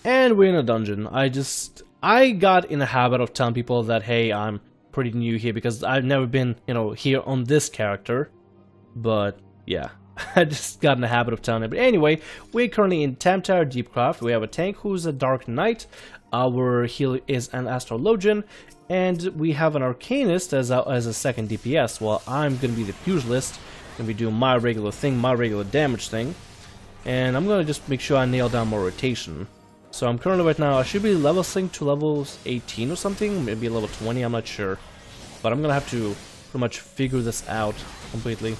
And we're in a dungeon. I got in the habit of telling people that, hey, I'm pretty new here because I've never been, you know, here on this character. But, yeah. I just got in the habit of telling it. But anyway, we're currently in TAM-TARA DEEPCROFT. We have a tank who's a Dark Knight. Our healer is an Astrologian. And we have an Arcanist as a second DPS. Well, I'm going to be the Pugilist. Going to be doing my regular thing, my regular damage thing. And I'm going to just make sure I nail down my rotation. So I'm currently right now, I should be level synced to levels 18 or something. Maybe level 20, I'm not sure. But I'm going to have to pretty much figure this out completely.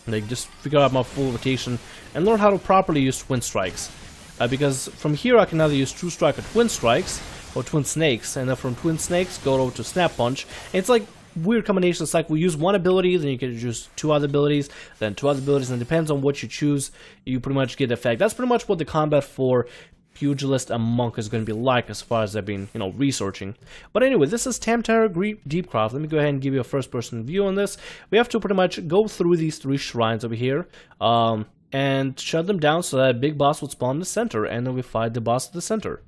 Like, just figure out my full rotation and learn how to properly use twin strikes. Because from here I can either use True Strike or Twin Strikes, or Twin Snakes, and then from Twin Snakes go over to Snap Punch. And it's like weird combination. It's like we use one ability, then you can use two other abilities, then two other abilities, and it depends on what you choose, you pretty much get the effect. That's pretty much what the combat for Pugilist and Monk is going to be like, as far as I've been, you know, researching. But anyway, this is TAM-TARA DEEPCROFT. Let me go ahead and give you a first-person view on this. We have to pretty much go through these three shrines over here, and shut them down so that big boss will spawn in the center, and then we fight the boss at the center.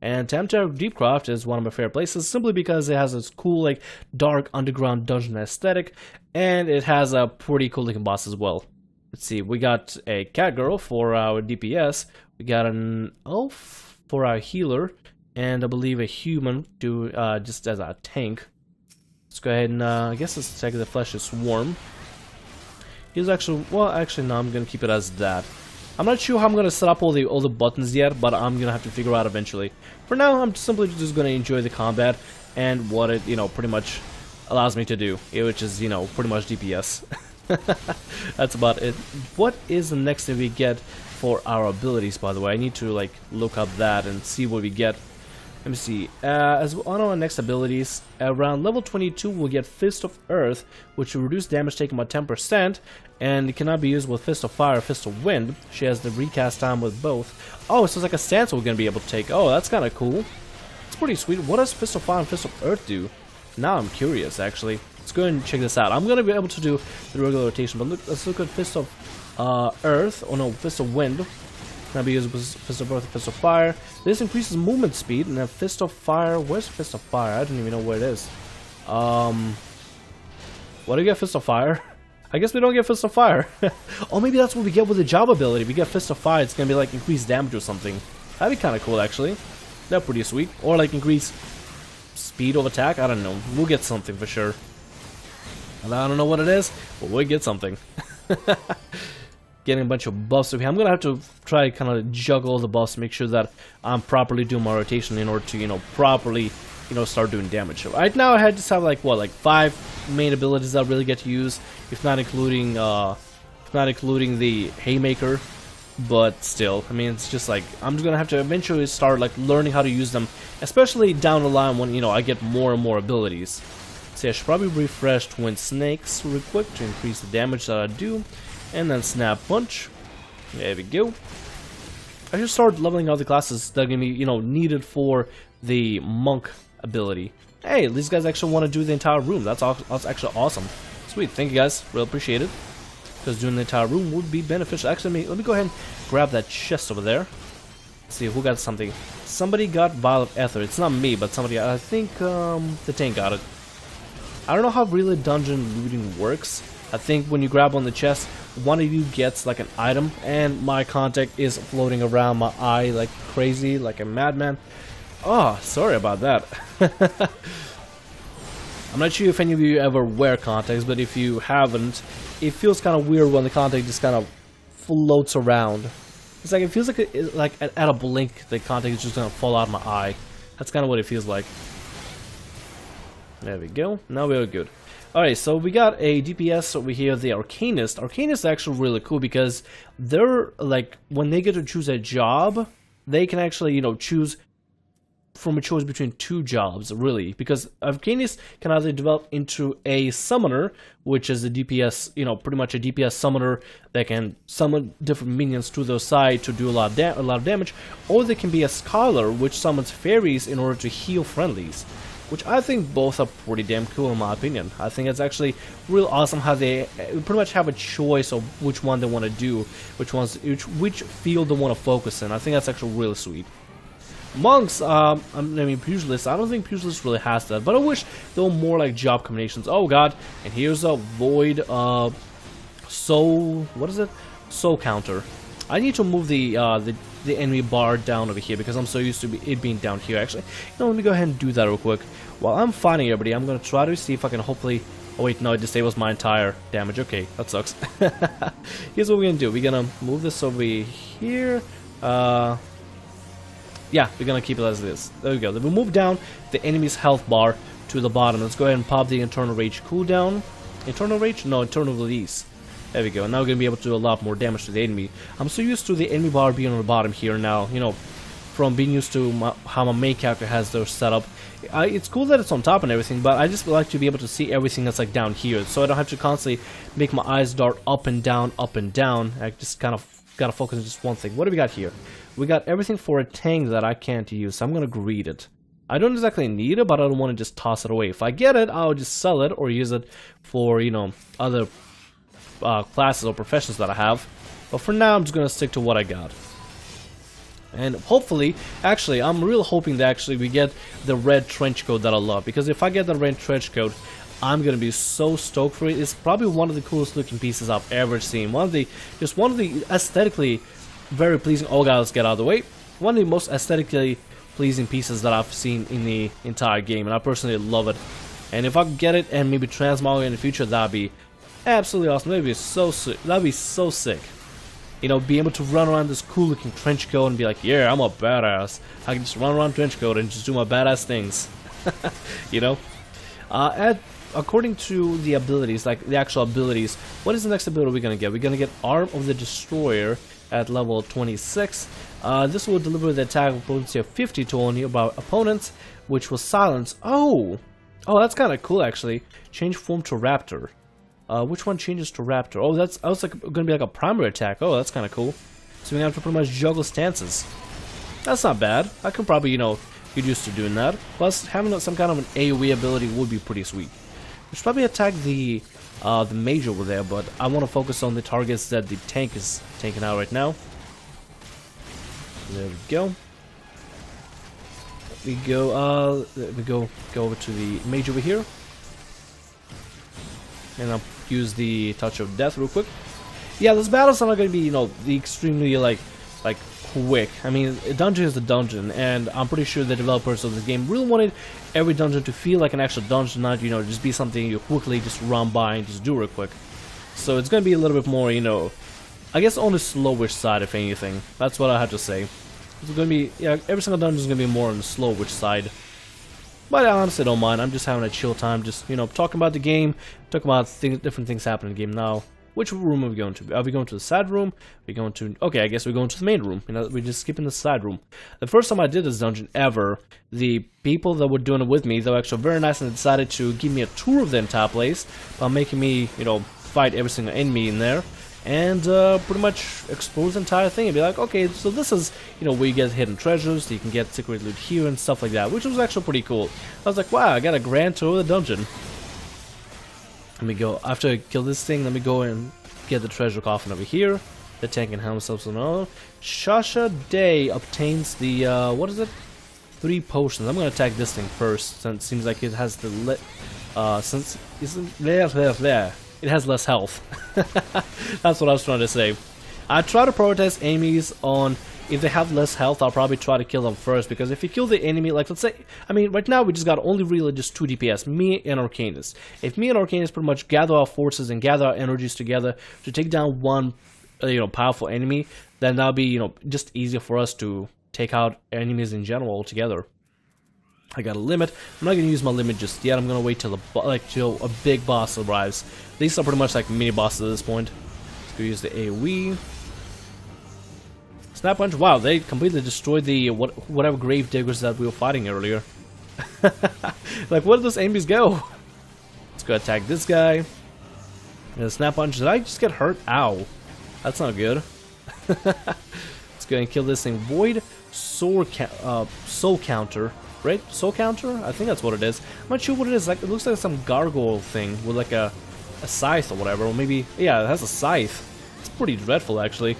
And TAM-TARA DEEPCROFT is one of my favorite places, simply because it has this cool, like, dark underground dungeon aesthetic, and it has a pretty cool looking boss as well. Let's see, we got a cat girl for our DPS, we got an elf for our healer, and I believe a human just as a tank. Let's go ahead and I guess let's take the Flesh is Swarm. He's actually, well, actually no, I'm gonna keep it as that. I'm not sure how I'm gonna set up all the buttons yet, but I'm gonna have to figure out eventually. For now, I'm simply just gonna enjoy the combat and what it, you know, pretty much allows me to do, which is, you know, pretty much DPS. That's about it. What is the next thing we get for our abilities, by the way? I need to, like, look up that and see what we get. Let me see. As on our next abilities, around level 22, we'll get Fist of Earth, which will reduce damage taken by 10%, and it cannot be used with Fist of Fire or Fist of Wind. She has the recast time with both. Oh, so it's like a stance we're going to be able to take. Oh, that's kind of cool. It's pretty sweet. What does Fist of Fire and Fist of Earth do? Now I'm curious, actually. Let's go ahead and check this out. I'm going to be able to do the regular rotation, but let's look at Fist of Earth. Oh no, Fist of Wind. Can be used with Fist of Earth and Fist of Fire. This increases movement speed, and then Fist of Fire. Where's Fist of Fire? I don't even know where it is. What do we get Fist of Fire? I guess we don't get Fist of Fire. Oh, maybe that's what we get with the job ability. We get Fist of Fire, it's gonna be like increased damage or something. That'd be kind of cool, actually. That's pretty sweet. Or like increase speed of attack. I don't know. We'll get something for sure. And I don't know what it is, but we'll get something. Getting a bunch of buffs over here. I'm gonna have to try kind of juggle the buffs to make sure that I'm properly doing my rotation in order to, you know, properly, you know, start doing damage. So right now I just have like what, like 5 main abilities that I really get to use, if not including the Haymaker. But still, I mean, it's just like I'm just gonna have to eventually start like learning how to use them, especially down the line when, you know, I get more and more abilities. So I should probably refresh Twin Snakes real quick to increase the damage that I do. And then Snap Punch. There we go. I should start leveling out the classes that are going to be, you know, needed for the Monk ability. Hey, these guys actually want to do the entire room. That's actually awesome. Sweet, thank you guys. Really appreciate it. Because doing the entire room would be beneficial. Actually, let me go ahead and grab that chest over there. Let's see, who got something? Somebody got Vial of Ether. It's not me, but somebody, I think the tank got it. I don't know how really dungeon looting works. I think when you grab on the chest, one of you gets like an item, and my contact is floating around my eye like crazy, like a madman. Oh, sorry about that. I'm not sure if any of you ever wear contacts, but if you haven't, it feels kind of weird when the contact just kind of floats around. It's like, it feels like at a blink, the contact is just gonna fall out of my eye. That's kind of what it feels like. There we go. Now we're good. Alright, so we got a DPS over here, the Arcanist. Arcanist is actually really cool because they're, like, when they get to choose a job, they can actually, you know, choose from a choice between 2 jobs, really. Because Arcanist can either develop into a Summoner, which is a DPS, you know, pretty much a DPS Summoner that can summon different minions to their side to do a lot of damage, or they can be a Scholar, which summons fairies in order to heal friendlies. Which I think both are pretty damn cool in my opinion. I think it's actually real awesome how they pretty much have a choice of which one they want to do, which field they want to focus in. I think that's actually really sweet. Monks, I mean Pugilist, I don't think Pugilist really has that, but I wish there were more like job combinations. Oh god, and here's a void, soul, what is it? Soul counter. I need to move the enemy bar down over here because I'm so used to it being down here actually. You know, let me go ahead and do that real quick. While I'm fighting everybody, I'm gonna try to see if I can hopefully... Oh wait, no, it disables my entire damage. Okay, that sucks. Here's what we're gonna do. We're gonna move this over here. Yeah, we're gonna keep it as this. There we go. Then we move down the enemy's health bar to the bottom. Let's go ahead and pop the Internal Rage cooldown. Internal Rage? No, Internal Release. There we go. Now we're gonna be able to do a lot more damage to the enemy. I'm so used to the enemy bar being on the bottom here now, you know, from being used to how my main character has their setup. It's cool that it's on top and everything, but I just like to be able to see everything that's like down here, so I don't have to constantly make my eyes dart up and down, up and down. I just kind of gotta focus on just one thing. What do we got here? We got everything for a tank that I can't use, so I'm gonna greed it. I don't exactly need it, but I don't want to just toss it away. If I get it, I'll just sell it or use it for, you know, other classes or professions that I have. But for now, I'm just gonna stick to what I got. And hopefully, actually, I'm really hoping that actually we get the red trench coat that I love. Because if I get the red trench coat, I'm gonna be so stoked for it. It's probably one of the coolest looking pieces I've ever seen. Just one of the aesthetically very pleasing. Oh god, let's get out of the way. One of the most aesthetically pleasing pieces that I've seen in the entire game, and I personally love it. And if I can get it and maybe transmog it in the future, that'd be absolutely awesome. That'd be so sick. That'd be so sick. You know, be able to run around this cool looking trench coat and be like, yeah, I'm a badass. I can just run around trench coat and just do my badass things. You know? According to the abilities, like the actual abilities, what is the next ability we're gonna get? We're gonna get Arm of the Destroyer at level 26. This will deliver the attack potency of 50 to all nearby opponents, which will silence. Oh, that's kind of cool actually. Change form to Raptor. Which one changes to Raptor? Oh, I was like gonna be like a primary attack. Oh, that's kind of cool. So we have to pretty much juggle stances. That's not bad. I could probably, you know, get used to doing that. Plus, having some kind of an AoE ability would be pretty sweet. We should probably attack the mage over there, but I want to focus on the targets that the tank is taking out right now. There we go. We go over to the mage over here, and I'll use the Touch of Death real quick. Yeah, those battles are not going to be, you know, the extremely like quick. I mean, a dungeon is a dungeon, and I'm pretty sure the developers of this game really wanted every dungeon to feel like an actual dungeon, not, you know, just be something you quickly just run by and just do real quick. So it's going to be a little bit more, you know, I guess on the slowish side, if anything. That's what I have to say. It's going to be, yeah, every single dungeon is going to be more on the slowish side. But I honestly don't mind. I'm just having a chill time, just, you know, talking about the game, talking about different things happening in the game now. Which room are we going to? Are we going to the side room? Are we going to... Okay, I guess we're going to the main room. You know, we're just skipping the side room. The first time I did this dungeon ever, the people that were doing it with me, they were actually very nice and decided to give me a tour of the entire place by making me, you know, fight every single enemy in there and pretty much explore the entire thing and be like, okay, so this is, you know, where you get hidden treasures, so you can get secret loot here and stuff like that, which was actually pretty cool. I was like, wow, I got a grand tour of the dungeon. Let me go, after I kill this thing, let me go and get the treasure coffin over here. The tank and helm themselves on. Shasha Day obtains the, what is it? 3 potions. I'm gonna attack this thing first, since it seems like it has the since it has less health. That's what I was trying to say. I try to prioritize enemies on, if they have less health, I'll probably try to kill them first, because if you kill the enemy, like let's say, I mean, right now we just got only really just 2 DPS, me and Arcanist. If me and Arcanist pretty much gather our forces and gather our energies together to take down one, you know, powerful enemy, then that'll be, you know, just easier for us to take out enemies in general altogether. I got a limit. I'm not gonna use my limit just yet. I'm gonna wait till till a big boss arrives. These are pretty much like mini bosses at this point. Let's go use the AoE. Snap Punch. Wow, they completely destroyed the whatever grave diggers that we were fighting earlier. Like, where did those enemies go? Let's go attack this guy. And Snap Punch. Did I just get hurt? Ow. That's not good. Let's go and kill this thing. Void Soul Counter. Right? Soul Counter? I think that's what it is. I'm not sure what it is. Like, it looks like some gargoyle thing with like a scythe or whatever. Or maybe, yeah, it has a scythe. It's pretty dreadful, actually.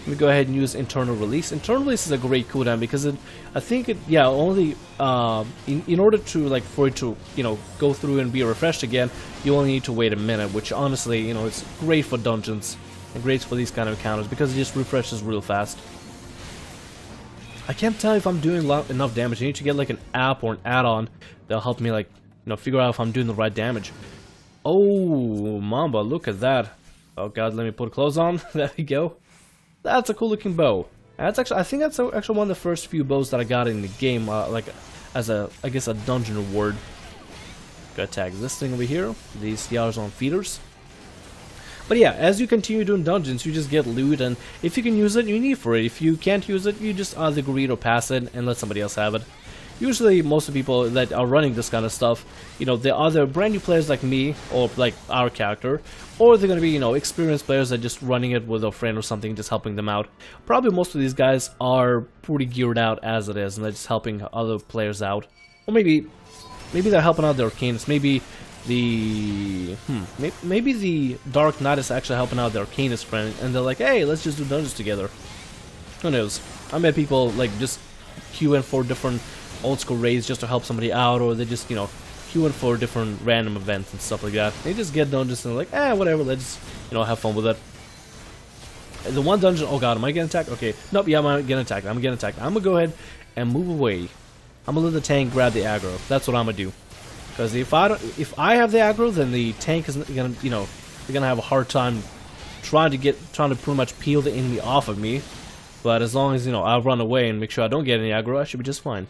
Let me go ahead and use internal release. Internal release is a great cooldown because I think it, yeah, only in order to like for it to go through and be refreshed again, you only need to wait a minute, which honestly it's great for dungeons and great for these kind of encounters because it just refreshes real fast. I can't tell if I'm doing enough damage. I need to get like an app or an add-on that'll help me like figure out if I'm doing the right damage. Oh, Mamba, look at that. Oh god, let me put clothes on. There we go. That's a cool looking bow. That's actually, I think that's actually one of the first few bows that I got in the game, like as I guess a dungeon reward. Gotta tag this thing over here. These yards on feeders. But yeah, as you continue doing dungeons, you just get loot, and if you can use it, you need for it. If you can't use it, you just either greed or pass it and let somebody else have it. Usually, most of the people that are running this kind of stuff, they're either brand new players like me, or like our character, or they're gonna be, experienced players that are just running it with a friend or something, just helping them out. Probably most of these guys are pretty geared out as it is, and they're just helping other players out. Or maybe they're helping out the Arcanists. Maybe the Dark Knight is actually helping out the Arcanist friend, and they're like, hey, let's just do dungeons together. Who knows? I met people like just queuing for different old school raids just to help somebody out, or they just queuing for different random events and stuff like that. They just get dungeons and they're like, whatever, let's have fun with it. The one dungeon, oh god, am I getting attacked? Okay, nope, yeah, I'm getting attacked. I'm gonna go ahead and move away. I'm gonna let the tank grab the aggro. That's what I'm gonna do. Because if I have the aggro, then the tank is gonna, they're gonna have a hard time trying to pretty much peel the enemy off of me. But as long as I run away and make sure I don't get any aggro, I should be just fine.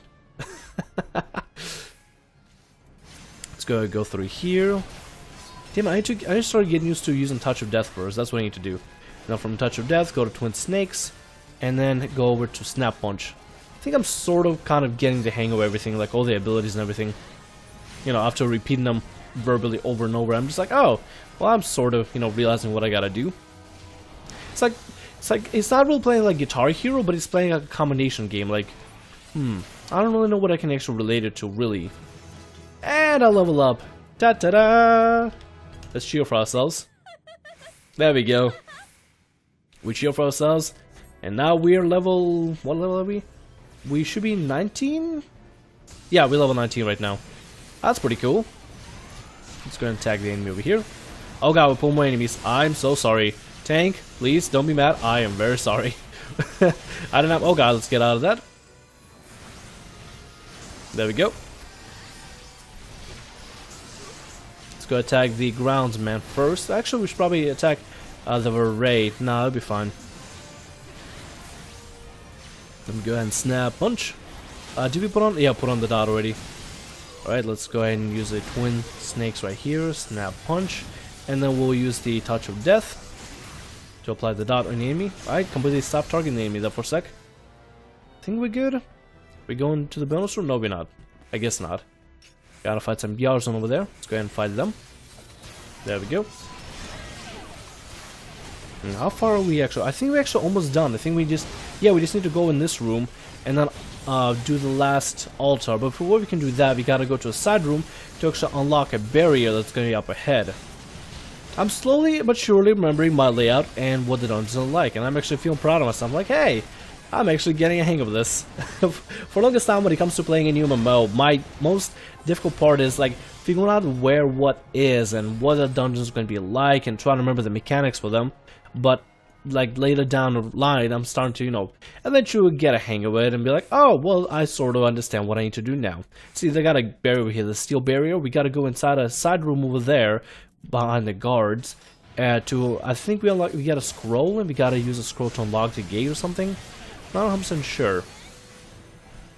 Let's go through here. Damn, I need to start getting used to using Touch of Death first. That's what I need to do. Now from Touch of Death, go to Twin Snakes, and then go over to Snap Punch. I think I'm sort of kind of getting the hang of everything, like all the abilities and everything. After repeating them verbally over and over, I'm just like, oh, well, I'm sort of, realizing what I gotta do. It's not really playing like Guitar Hero, but it's playing like a combination game. Like, I don't really know what I can actually relate it to, really. And I level up. Ta-ta-da! Let's cheer for ourselves. There we go. We cheer for ourselves, and now we're level. What level are we? We should be 19. Yeah, we're level 19 right now. That's pretty cool. Let's go and tag the enemy over here. Oh god, we pulled more enemies. I'm so sorry. Tank, please don't be mad. I am very sorry. I don't have. Oh god, let's get out of that. There we go. Let's go attack the groundsman first. Actually, we should probably attack the raid. Nah, that'll be fine. Let me go ahead and snap punch. Did we put on? Yeah, put on the dot already. Alright, let's go ahead and use the Twin Snakes right here. Snap punch. And then we'll use the Touch of Death to apply the dot on the enemy. Alright, completely stop targeting the enemy there for a sec. Think we're good? We going to the bonus room? No, we're not. I guess not. Gotta fight some Bjarson over there. Let's go ahead and fight them. There we go. And how far are we actually? I think we're actually almost done. I think we just need to go in this room and then do the last altar. But before we can do that, we gotta go to a side room to actually unlock a barrier that's gonna be up ahead. I'm slowly but surely remembering my layout and what the dungeons are like, and I'm actually feeling proud of myself. I'm like, hey, I'm actually getting a hang of this. For the longest time when it comes to playing a new MMO, my most difficult part is like figuring out where what is and what the dungeons are going to be like and trying to remember the mechanics for them. But like later down the line, I'm starting to, eventually get a hang of it and be like, oh, well, I sort of understand what I need to do now. See, they got a barrier over here, the steel barrier. We got to go inside a side room over there behind the guards. I think we got a scroll and we got to use a scroll to unlock the gate or something. Not 100% sure.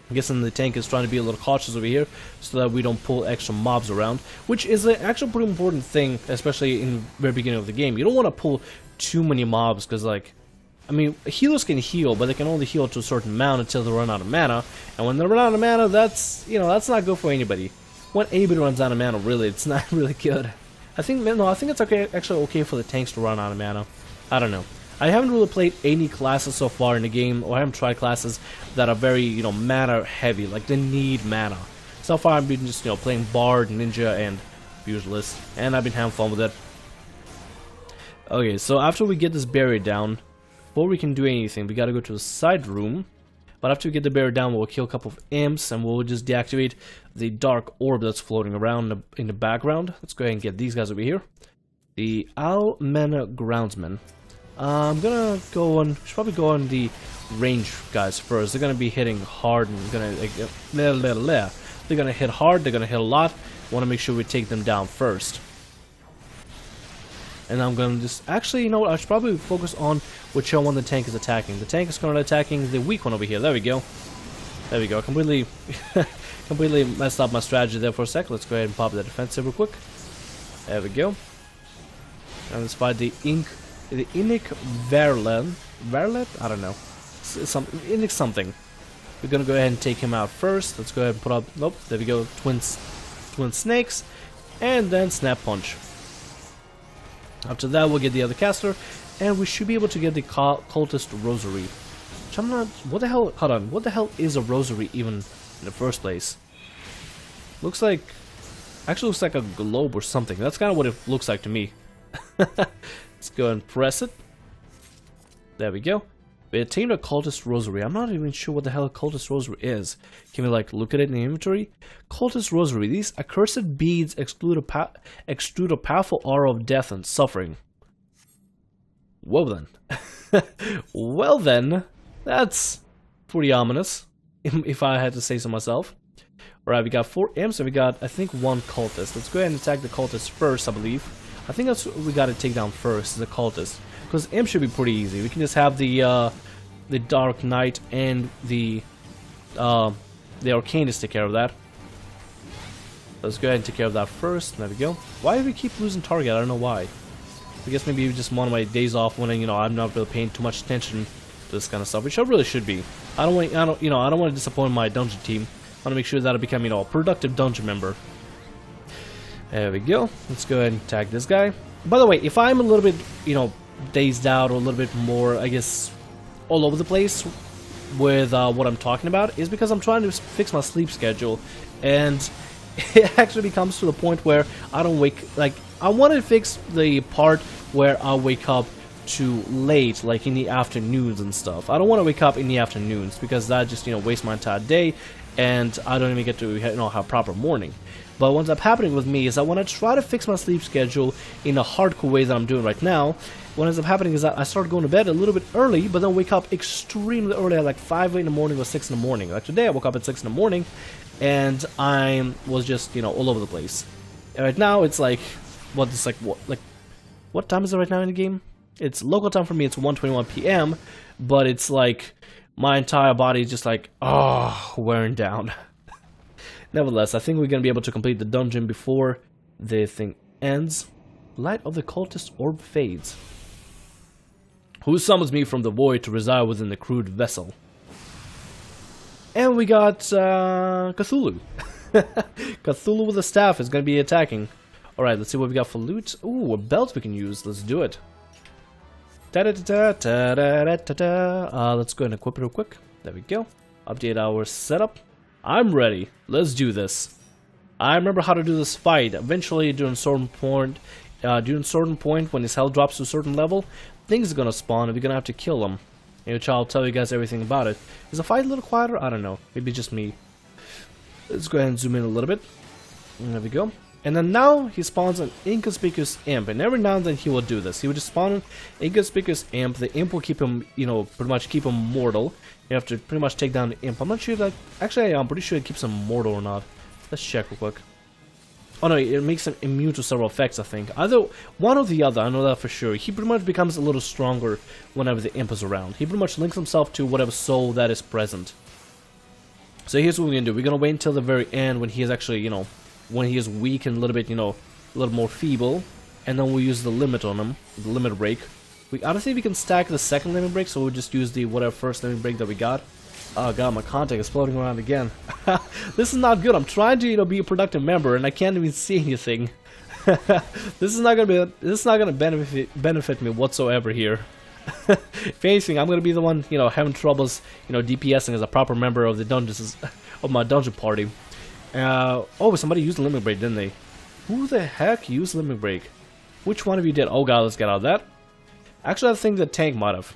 I'm guessing the tank is trying to be a little cautious over here so that we don't pull extra mobs around, which is an actual pretty important thing, especially in the very beginning of the game. You don't want to pull too many mobs because, like, I mean, healers can heal, but they can only heal to a certain amount until they run out of mana. And when they run out of mana, that's, that's not good for anybody. When anybody runs out of mana, really, it's not really good. I think it's actually okay for the tanks to run out of mana. I don't know. I haven't really played any classes so far in the game, or I haven't tried classes that are very, mana heavy, like they need mana. So far I've been just, playing Bard, Ninja, and Pugilist, and I've been having fun with it. Okay, so after we get this barrier down, before we can do anything, we gotta go to the side room. But after we get the bear down, we'll kill a couple of imps, and we'll just deactivate the dark orb that's floating around in the background. Let's go ahead and get these guys over here. The Almena Groundsmen. I'm gonna go on, should probably go on the range guys first. They're gonna be hitting hard and they're gonna hit hard, they're gonna hit a lot. Wanna make sure we take them down first. And I'm gonna just, actually, you know what, I should probably focus on whichever one the tank is attacking. The tank is currently attacking the weak one over here. There we go. There we go. Completely, completely messed up my strategy there for a sec. Let's go ahead and pop that defensive real quick. There we go. And let's fight the Inic Verlet? I don't know. Inic something. We're gonna go ahead and take him out first. Let's go ahead and put up, nope, there we go, twin snakes, and then snap punch. After that, we'll get the other caster, and we should be able to get the cultist rosary. Which I'm not, what the hell, hold on, what the hell is a rosary even in the first place? Looks like, actually looks like a globe or something. That's kind of what it looks like to me. Let's go and press it. There we go. We attained a cultist rosary. I'm not even sure what the hell a cultist rosary is. Can we like look at it in the inventory? Cultist rosary. These accursed beads extrude a powerful aura of death and suffering. Well then. Well then. That's pretty ominous, if I had to say so myself. Alright, we got 4 imps and we got, I think, 1 cultist. Let's go ahead and attack the cultist first, I believe. I think that's what we gotta take down first, the cultist. Because imp should be pretty easy. We can just have the Dark Knight and the Arcanist take care of that. Let's go ahead and take care of that first. There we go. Why do we keep losing target? I don't know why. I guess maybe just one of my days off when I'm not really paying too much attention to this kind of stuff, which I really should be. I don't want to disappoint my dungeon team. I want to make sure that I become, a productive dungeon member. There we go. Let's go ahead and tag this guy. By the way, if I'm a little bit, dazed out or a little bit more, I guess, all over the place with what I'm talking about, is because I'm trying to fix my sleep schedule, and it actually comes to the point where I don't I want to fix the part where I wake up too late, like in the afternoons and stuff. I don't want to wake up in the afternoons because that just, wastes my entire day, and I don't even get to, have a proper morning. But what's up happening with me is that when I try to fix my sleep schedule in a hardcore way that I'm doing right now, what ends up happening is that I start going to bed a little bit early, but then wake up extremely early at like 5 in the morning or 6 in the morning. Like today I woke up at 6 in the morning, and I was just, all over the place. And right now it's like, what time is it right now in the game? It's local time for me, it's 1:21 p.m., but it's like, my entire body is just like, wearing down. Nevertheless, I think we're going to be able to complete the dungeon before the thing ends. Light of the cultist orb fades. Who summons me from the void to reside within the crude vessel? And we got Cthulhu. Cthulhu with a staff is going to be attacking. Alright, let's see what we got for loot. Ooh, a belt we can use. Let's do it. Let's go and equip it real quick. There we go. Update our setup. I'm ready. Let's do this. I remember how to do this fight. Eventually, during a certain point, when his health drops to a certain level, things are gonna spawn and we're gonna have to kill them. Which I'll tell you guys everything about it. Is the fight a little quieter? I don't know. Maybe just me. Let's go ahead and zoom in a little bit. There we go. And then now he spawns an inconspicuous imp, and every now and then he will do this. He would just spawn an inconspicuous imp. The imp will keep him, pretty much keep him mortal. You have to pretty much take down the imp. I'm not sure that, actually I'm pretty sure it keeps him mortal or not. Let's check real quick. Oh no, it makes him immune to several effects, I think. Either one or the other, I know that for sure. He pretty much becomes a little stronger whenever the imp is around. He pretty much links himself to whatever soul that is present. So here's what we're gonna do. We're gonna wait until the very end when he is actually, when he is weak and a little bit, a little more feeble, and then we'll use the limit on him, the limit break. I don't think we can stack the second limit break, so we'll just use the whatever first limit break that we got. Oh god, my contact is floating around again. This is not good. I'm trying to, be a productive member, and I can't even see anything. This is not gonna benefit me whatsoever here. If anything, I'm gonna be the one, having troubles, DPSing as a proper member of the dungeons, of my dungeon party. Oh, somebody used the limit break, didn't they? Who the heck used the limit break? Which one of you did? Oh god, let's get out of that. Actually, I think the tank might have.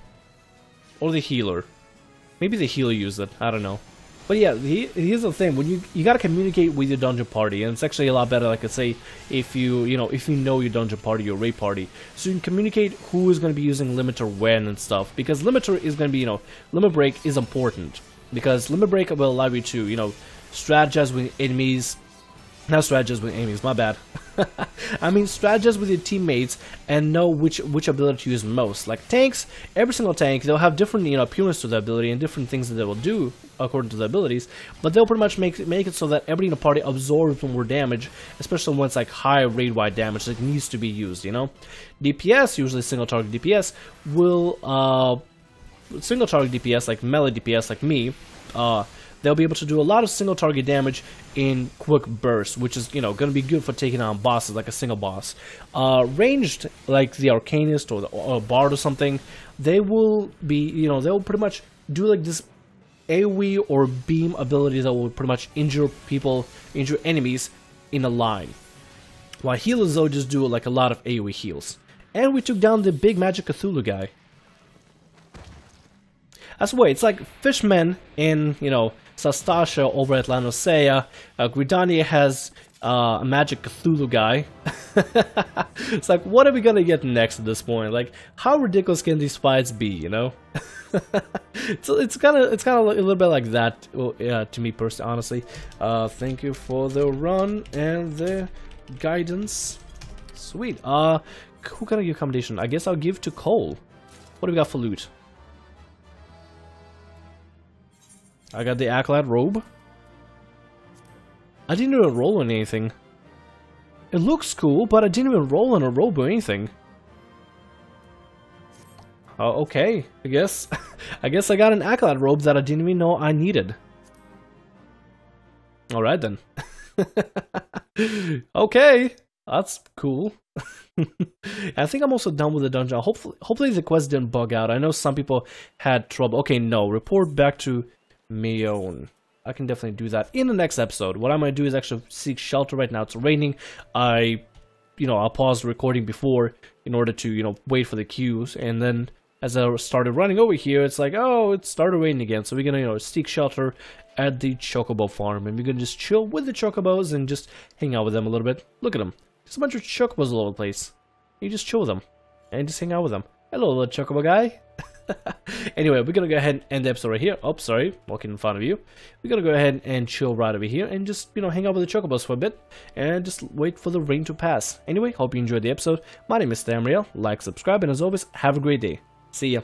or the healer. Maybe the healer used it, I don't know. But yeah, here's the thing, when you gotta communicate with your dungeon party, and it's actually a lot better, like I say, if you know your dungeon party, your raid party, so you can communicate who is going to be using limiter when and stuff, because limiter is going to be, limit break is important, because limit break will allow you to, strategize with enemies, not strategize with enemies, my bad. I mean, strategize with your teammates and know which ability to use most. Like tanks, every single tank, they'll have different appearance to the ability and different things that they will do according to the abilities, but they'll pretty much make it so that everybody in the party absorbs more damage, especially when it's like high raid-wide damage that needs to be used. DPS, usually single target DPS, will single target DPS, like melee DPS, like me. They'll be able to do a lot of single target damage in quick bursts, which is, going to be good for taking on bosses, like a single boss. Ranged, like the Arcanist or Bard or something, they will be, they'll pretty much do like this AoE or beam ability that will pretty much injure enemies in a line. While healers, though, just do like a lot of AoE heals. And we took down the big Magic Cthulhu guy. That's the way, it's like Fishmen in, Sastasha over at Lanosea. Gridania has a Magic Cthulhu guy. It's like, what are we gonna get next at this point? Like, how ridiculous can these fights be, it's kind of a little bit like that to me personally, honestly. Thank you for the run and the guidance. Sweet. Who can I give accommodation? I guess I'll give to Cole. What do we got for loot? I got the Acolyte robe. I didn't even roll on anything. It looks cool, but I didn't even roll on a robe or anything. Okay, I guess. I guess I got an Acolyte robe that I didn't even know I needed. Alright then. Okay, that's cool. I think I'm also done with the dungeon. Hopefully the quest didn't bug out. I know some people had trouble. Okay, no, report back to Miqo'te. I can definitely do that in the next episode. What I'm going to do is actually seek shelter right now. It's raining. I'll pause the recording before in order to, wait for the queues. And then as I started running over here, it's like, oh, it started raining again. So we're going to, seek shelter at the Chocobo farm. And we're going to just chill with the Chocobos and just hang out with them a little bit. Look at them. There's a bunch of Chocobos all over the place. You just chill with them and just hang out with them. Hello, little Chocobo guy. Anyway, we're gonna go ahead and end the episode right here. Oh, sorry, walking in front of you. We're gonna go ahead and chill right over here and just, hang out with the Chocobos for a bit and just wait for the rain to pass. Anyway, hope you enjoyed the episode. My name is Thamriyell. Like, subscribe, and as always, have a great day. See ya.